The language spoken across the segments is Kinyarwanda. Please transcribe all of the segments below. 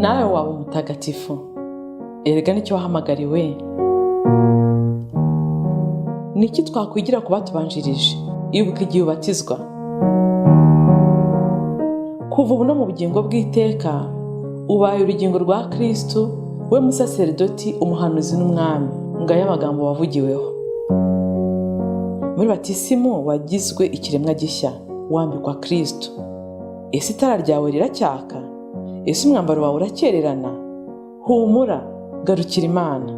nawe waba umutagatifu. Erega nicyo wahamagariwe. Niki twakwigira ku batubanjirije? Ibuka igihe ubatizwa. Kuva ubu no mu bugingo bw'iteka ubaye urugingo rwa Kristo, we musaserdoti, umuhanuzi n'umwami. Ngaya amagambo wavugiweho. Muri batisimu wagizwe ikiremwa gishya, wambikwa Kristo. Ese itara ryawe riracyaka? Ese umwambaro wawe urakererana? Humura, garukira Imana.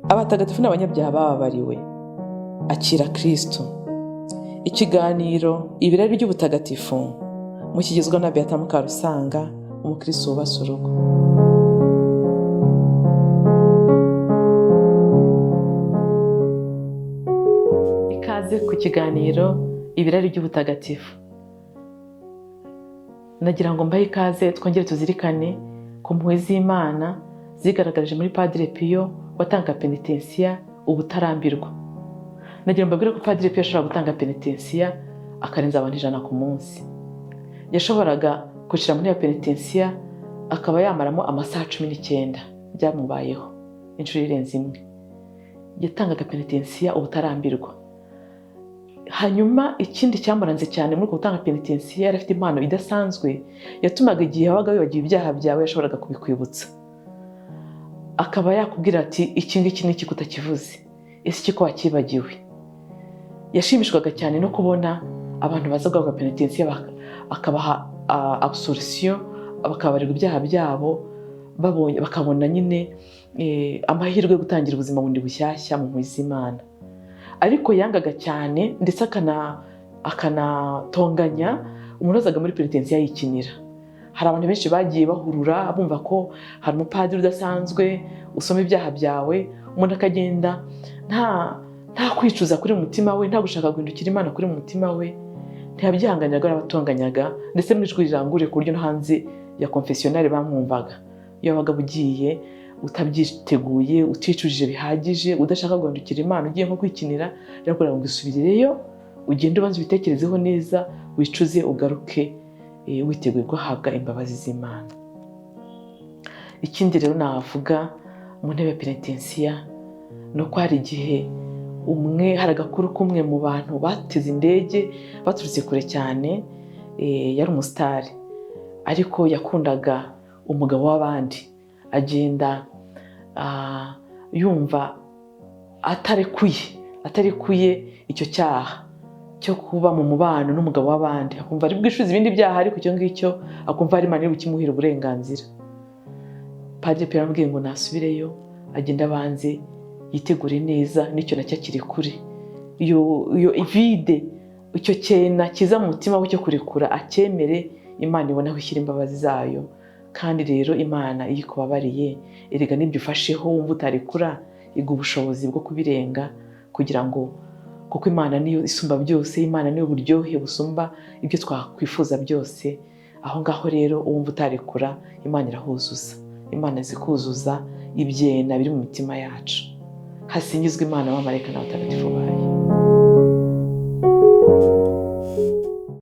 Abatagatifu n'abanyabyaha bababariwe. Akira Kristo. Ikiganiro ibirari by'ubutagatifu mukigezwa na Beata Mukarusanga, umukristo wubase urugo. Ikaze ku kiganiro ibirari by'ubutagatifu. Nagira ngo mbahe ikaze twongere tuzirikane ku mpuhwe z'Imana zigaragaje muri Padre Pio watanga penitensiya ubutarambirwa. Nagira mbabwire ko Padre Pio ashobora gutanga penitensiya akarenza abantu 100 ku munsi. Yashoboraga kushira muri ya penitensiya akaba yamaramo amasaha 19 byamubayeho inshuro irenze imwe. Yatangaga penitensiya ubutarambirwa. Hanyuma ikindi cyamuranze cyane muri gutanga penitensiya, yari afite impano idasanzwe yatumaga igihe wabaga wibagiwe ibyaha byawe yashoboraga kubikwibutsa. Akaba yakubwira ati iki ngiki ni kikuta kivuze, ese iki ko wakibagiwe. Yashimishwaga cyane no kubona abantu baza guhabwa penitensiya akabaha absolution, bakabarirwa ibyaha byabo, bakabona nyine amahirwe yo gutangira ubuzima bundi bushyashya mu mpuhwe z'Imana. Ariko yangaga cyane ndetse akanatonganya umunozaga muri penitensiya yikinira. Hari abantu benshi bagiye bahurura bumva ko hari umupadiri udasanzwe usoma ibyaha byawe, umuntu akagenda nta kwicuza kuri mutima we, nta gushaka guhindukira Imana kuri mutima we. Ntiyabyihanganiraga n'abatonganyaga, ndetse mw'ijwi rirangure ku buryo no hanze ya confessionnal bamwumvaga. Iyo wabaga bugiye utabyiteguye, uticujije bihagije, udashaka guhindukira Imana, ugiye nko kwikinira, yakora ngo usubirireyo, ugende ubanze ubitekerezeho neza, wicuze ugaruke witeguye guhabwa imbabazi z'Imana. Ikindi rero navuga mu ntebe ya penitensiya no ko hari igihe hari agakuru kumwe mu bantu bateze indege baturutse kure cyane, yari umusitari ariko yakundaga umugabo w'abandi. Agenda yumva atarekuye icyo cyaha cyo kuba mu mubano n'umugabo w'abandi, akumva ari bwishuza ibindi byaha, ariko icyo ngicyo akumva ari Imana iri bukimuhira uburenganzira. Padre Pio aramubwiye ngo nasubireyo, agenda abanze yitegure neza, nicyo nacyo kiri kure. Iyo vide, icyo cyena kiza mu mutima we cyo kurekura, acyemere, Imana ibona aho ishyira imbabazi zayo. Kandi rero Imana iyo ikubabariye, erega n'ibyo ufasheho wumva utarekura, iguha ubushobozi bwo kubirenga, kugira ngo, kuko Imana niyo isumba byose, Imana niyo buryohe busumba ibyo twakwifuza byose. Aho ngaho rero uwumva utarekura, Imana irahuzuza. Imana zikuzuza ibyena biri mu mitima yacu. Hasingizwe Imana, abamarayika n'abatagatifu bayo.